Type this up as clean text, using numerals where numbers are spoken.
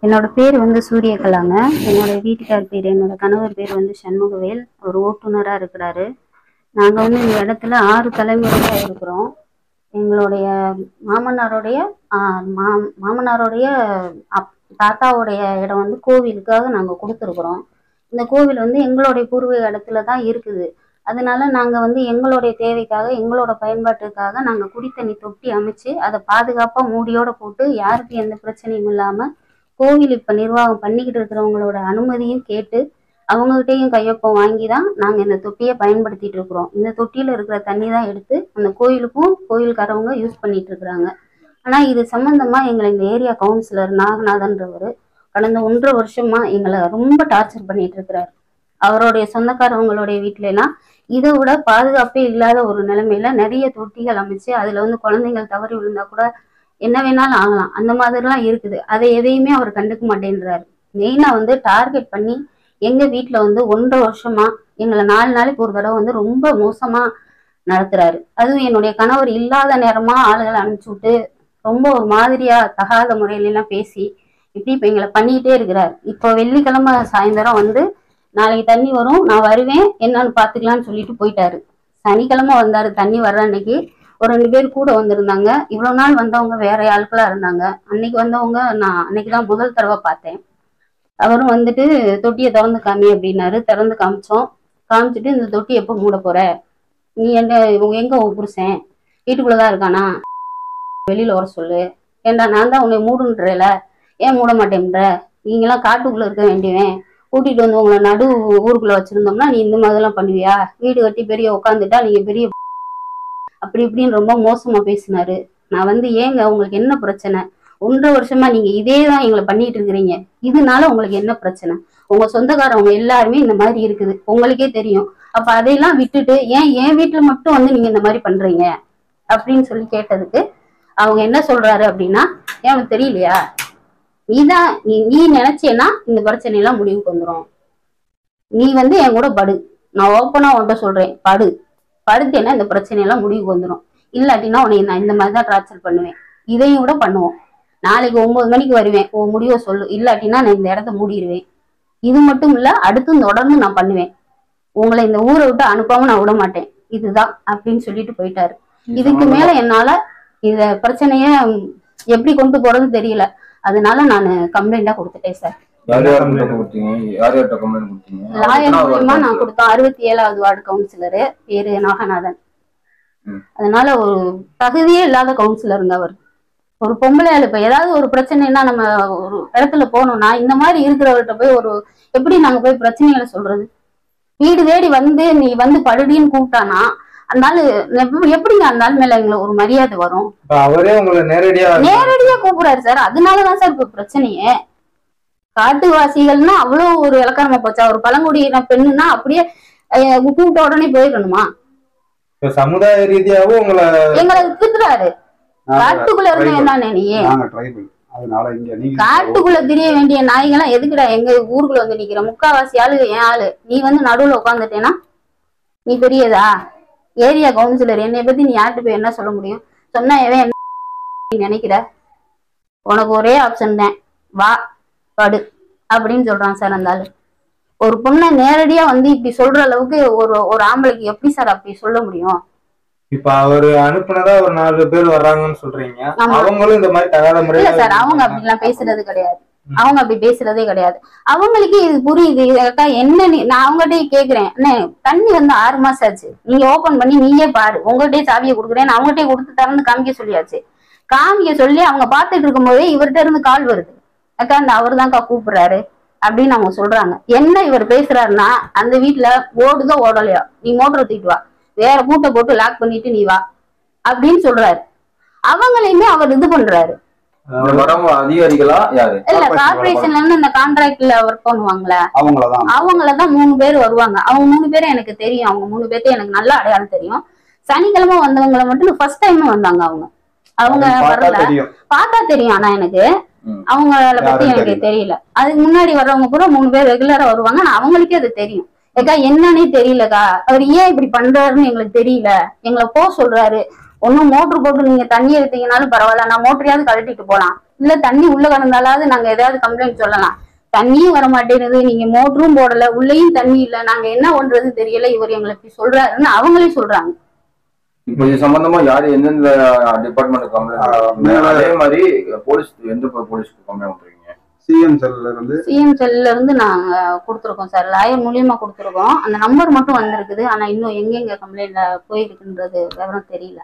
என்னோட பேர் வந்து சூரியகலாங்க. என்னோட வீட்டுக்கார் பேர், என்னோட கணவர் பேர் வந்து சண்முகவேல். ஒரு ஓட்டுநராக இருக்கிறாரு. நாங்கள் வந்து இந்த இடத்துல 6 தலைமுறையாக இருக்கிறோம். எங்களுடைய மாமனாருடைய மாமனாருடைய தாத்தாவுடைய இடம் வந்து கோவிலுக்காக நாங்கள் கொடுத்துருக்குறோம். இந்த கோவில் வந்து எங்களுடைய பூர்வீக இடத்துல தான் இருக்குது. அதனால நாங்கள் வந்து எங்களுடைய தேவைக்காக, எங்களோட பயன்பாட்டுக்காக நாங்கள் குடித்தண்ணி தொட்டி அமைச்சு அதை பாதுகாப்பாக மூடியோடு போட்டு யாருக்கும் எந்த பிரச்சனையும் இல்லாமல் கோவில் இப்போ நிர்வாகம் பண்ணிக்கிட்டு இருக்கிறவங்களோட அனுமதியும் கேட்டு அவங்ககிட்டையும் கையொப்பம் வாங்கி தான் நாங்கள் இந்த தொட்டியை பயன்படுத்திட்டு இருக்கிறோம். இந்த தொட்டியில் இருக்கிற தண்ணி தான் எடுத்து அந்த கோயிலுக்கும் கோயிலுக்காரவங்க யூஸ் பண்ணிட்டு இருக்கிறாங்க. ஆனால் இது சம்பந்தமாக எங்களை இந்த ஏரியா கவுன்சிலர் நாகநாதன்றவர் கடந்த 1.5 வருஷமா எங்களை ரொம்ப டார்ச்சர் பண்ணிட்டு இருக்கிறார். அவருடைய சொந்தக்காரவங்களுடைய வீட்டிலலாம் இதை விட பாதுகாப்பே இல்லாத ஒரு நிலைமையில நிறைய தொட்டிகள் அமைச்சு அதில் வந்து குழந்தைங்கள் தவறி விழுந்தா கூட என்ன வேணாலும் ஆகலாம், அந்த மாதிரிலாம் இருக்குது. அதை எதையுமே அவர் கண்டுக்க மாட்டேன்றாரு. மெயினாக வந்து டார்கெட் பண்ணி எங்கள் வீட்டில் வந்து 1.5 வருஷமா எங்களை 4 நாளைக்கு ஒரு தடவை வந்து ரொம்ப மோசமாக நடத்துறாரு. அதுவும் என்னுடைய கணவர் இல்லாத நேரமா ஆளுகளை அனுப்பிச்சு விட்டு ரொம்ப ஒரு மாதிரியா தகாத முறையிலாம் பேசி இப்படி இப்போ எங்களை பண்ணிக்கிட்டே இருக்கிறார். இப்போ வெள்ளிக்கிழமை சாயந்தரம் வந்து நாளைக்கு தண்ணி வரும், நான் வருவேன், என்னன்னு பார்த்துக்கலான்னு சொல்லிட்டு போயிட்டாரு. சனிக்கிழமை வந்தாரு. தண்ணி வர்ற அன்னைக்கு ஒரு 2 பேர் கூட வந்திருந்தாங்க. இவ்வளோ நாள் வந்தவங்க வேற ஆட்களா இருந்தாங்க. அன்னைக்கு வந்தவங்க நான் அன்னைக்குதான் முதல் தடவை பார்த்தேன். அவரும் வந்துட்டு தொட்டியை திறந்து காமி அப்படின்னாரு. திறந்து காமிச்சோம். காமிச்சிட்டு இந்த தொட்டி எப்போ மூட போற, நீ எங்க உன் புருஷன் வீட்டுக்குள்ளதான் இருக்கானா, வெளியில வர சொல்லு. ஏண்டா நான் தான் உன்னை மூடுன்றல, ஏன் மூட மாட்டேன்ற, நீங்களாம் காட்டுக்குள்ள இருக்க வேண்டியவன், கூட்டிட்டு வந்து உங்களை நடு ஊருக்குள்ள வச்சிருந்தோம்னா நீ இந்த மாதிரிலாம் பண்ணுவியா, வீடு கட்டி பெரிய உட்காந்துட்டா நீங்க பெரிய அப்படி இப்படின்னு ரொம்ப மோசமா பேசினாரு. நான் வந்து ஏங்க உங்களுக்கு என்ன பிரச்சனை, 1.5 வருஷமா நீங்க இதே தான் எங்களை பண்ணிட்டு இருக்கிறீங்க, இதனால உங்களுக்கு என்ன பிரச்சனை, உங்க சொந்தக்காரவங்க எல்லாருமே இந்த மாதிரி இருக்குது உங்களுக்கே தெரியும், அப்ப அதையெல்லாம் விட்டுட்டு ஏன் என் வீட்டுல மட்டும் வந்து நீங்க இந்த மாதிரி பண்றீங்க அப்படின்னு சொல்லி கேட்டதுக்கு அவங்க என்ன சொல்றாரு அப்படின்னா, ஏன் உனக்கு தெரியலையா, நீதான் நீ நினைச்சேன்னா இந்த பிரச்சனையெல்லாம் முடிவுக்கு வந்துடும், நீ வந்து என் கூட படு, நான் ஓப்பனா உன்கிட்ட சொல்றேன், படுத்தேன்னா இந்த பிரச்சனையெல்லாம் முடிவுக்கு வந்துடும், இல்லாட்டினா உன்னை நான் இந்த மாதிரி தான் டார்ச்சர் பண்ணுவேன், இதையும் கூட பண்ணுவோம், நாளைக்கு 9 மணிக்கு வருவேன், உன் முடிவை சொல்லு, இல்லாட்டினா நான் இந்த இடத்த மூடிடுவேன், இது மட்டும் இல்ல அடுத்து தொடர்ந்து நான் பண்ணுவேன், உங்களை இந்த ஊரை விட்டு அனுப்பாம நான் விட மாட்டேன், இதுதான் அப்படின்னு சொல்லிட்டு போயிட்டாரு. இதுக்கு மேல என்னால இந்த பிரச்சனைய எப்படி கொண்டு போறதுன்னு தெரியல. அதனால நான் கம்ப்ளைண்டா கொடுத்துட்டேன் சார். லாயர் மூலியமா நான் கொடுத்தோம். 67வது வார்டு கவுன்சிலரு, பேரு நாகநாதன். அதனால ஒரு தகுதியே இல்லாத கவுன்சிலருங்க அவர். ஒரு பொம்பளை ஆளு இப்ப ஏதாவது ஒரு பிரச்சனைனா நம்ம ஒரு இடத்துல போகணும்னா இந்த மாதிரி இருக்கிறவர்கிட்ட போய் எப்படி நாங்க போய் பிரச்சனைகளை சொல்றது, வீடு தேடி வந்து நீ வந்து படுடின்னு கூப்பிட்டானா அதனால எப்படிங்க அந்த நாள் மேல எங்களுக்கு ஒரு மரியாதை வரும். அவரே உங்களை நேரடியா கூப்பிடுறாரு சார். அதனாலதான் சார் இப்ப பிரச்சனையே. காட்டுவாசிகள்னா அவ்வளவு ஒரு இலக்காரமா போச்சா, ஒரு பழங்குடியின பெண்ணுன்னா அப்படியே கூப்பிட்ட உடனே போயிடணுமா? சமுதாய ரீதியாவும் எங்களை திட்டுறாரு. காட்டுக்குள்ள இருந்த என்ன நீ, காட்டுக்குள்ள திரிய வேண்டிய நாய்களாம் எதுக்குடா எங்க ஊருக்குள்ள வந்து நிக்கிற, முக்காவாசி ஆளு என் ஆளு, நீ வந்து நடுவுல உட்காந்துட்டேன்னா நீ பெரியதா? ஏரியா கவுன்சிலர் என்னை பத்தி நீ யார்கிட்ட போய் என்ன சொல்ல முடியும்? சொன்னா எவன் என்ன நினைக்கிற, உனக்கு ஒரே ஆப்ஷன் தான், வா படு அப்படின்னு சொல்றான் சார். அந்த ஆளு ஒரு பொண்ணை நேரடியா வந்து இப்படி சொல்ற அளவுக்கு ஒரு ஆம்பளைக்கு எப்படி சார் அப்படி சொல்ல முடியும்? இப்ப அவரு அனுப்புனதா ஒரு 4 பேர் வர்றாங்கன்னு சொல்றீங்க, அவங்களும் இந்த மாதிரி தகாத முறையில இல்ல சார், அவங்க அப்படி எல்லாம் பேசுறது கிடையாது, அவங்க அப்படி பேசுறதே கிடையாது. அவங்களுக்கு இது புரியுது. என்ன நான் அவங்ககிட்டயே கேக்குறேன், தண்ணி வந்து 6 மாசம் ஆச்சு, நீங்க ஓபன் பண்ணி நீயே பாரு, உங்ககிட்டயே சாவியை கொடுக்குறேன், அவங்ககிட்டயே கொடுத்து திறந்து காமிக்க சொல்லியாச்சு. காமிக்க சொல்லி அவங்க பாத்துட்டு இருக்கும் போதே இவர்கிட்ட இருந்து கால் வருது, அக்கா இந்த அவரு தான்க்கா கூப்பிடுறாரு அப்படின்னு அவங்க சொல்றாங்க. என்ன இவர் பேசுறாருன்னா, அந்த வீட்டுல ஓடுதோ ஓடலையோ நீ மோட்டரை தூக்கிட்டு வா, வேற கூட்டை போட்டு லாக் பண்ணிட்டு நீ வா அப்படின்னு சொல்றாரு. அவங்களையுமே அவர் இது பண்றாரு. அதிகாரிகளா யாரு இல்ல, கார்பரேஷன்ல இருந்து இந்த கான்ட்ராக்ட்ல ஒர்க் பண்ணுவாங்களே அவங்களதான் 3 பேர் வருவாங்க. அவங்க 3 பேரும் எனக்கு தெரியும், அவங்க 3 பேர்த்தையும் எனக்கு நல்ல அடையாளம் தெரியும். சனிக்கிழமை வந்தவங்களை மட்டும் ஃபர்ஸ்ட் டைம் வந்தாங்க. அவங்க வரல, பார்த்தா தெரியும், ஆனா எனக்கு அவங்கள பத்தி எனக்கு தெரியல. அதுக்கு முன்னாடி வர்றவங்க கூட 3 பேர் ரெகுலரா வருவாங்க. ஆனா அவங்களுக்கே அது தெரியும். ஏக்கா என்னன்னே தெரியலக்கா, அவர் ஏன் இப்படி பண்றாருன்னு எங்களுக்கு தெரியல, எங்களை சொல்றாரு, ஒன்னும் மோட்டர் போட்டு நீங்க தண்ணி எடுத்தீங்கன்னாலும் பரவாயில்ல, நான் மோட்டரையாவது கழட்டிட்டு போலாம், இல்ல தண்ணி உள்ள கடந்தாலாவது நாங்க ஏதாவது கம்ப்ளைண்ட் சொல்லலாம். தண்ணியும் வர மாட்டேங்குது, நீங்க மோட்டரும் போடல, உள்ளேயும் தண்ணி இல்ல, நாங்க என்ன பண்றது தெரியல, இவர் எங்களை இப்படி சொல்றாருன்னு அவங்களே சொல்றாங்க. இப்போ இது சம்பந்தமா யாரு எந்தெந்த டிபார்ட்மெண்ட் கம்ப்ளைண்ட், அதே மாதிரி போலீஸ் எந்த போலீஸ்க்கு கம்ப்ளைண்ட் பண்றீங்க? சிஎம் செல்ல இருந்து நாங்க கொடுத்துருக்கோம் சார், லாயர் மூலியமா கொடுத்துருக்கோம். அந்த நம்பர் மட்டும் வந்திருக்குது, ஆனா இன்னும் எங்கெங்க கம்ப்ளைண்ட் போயிருக்குன்றது விவரம் தெரியல.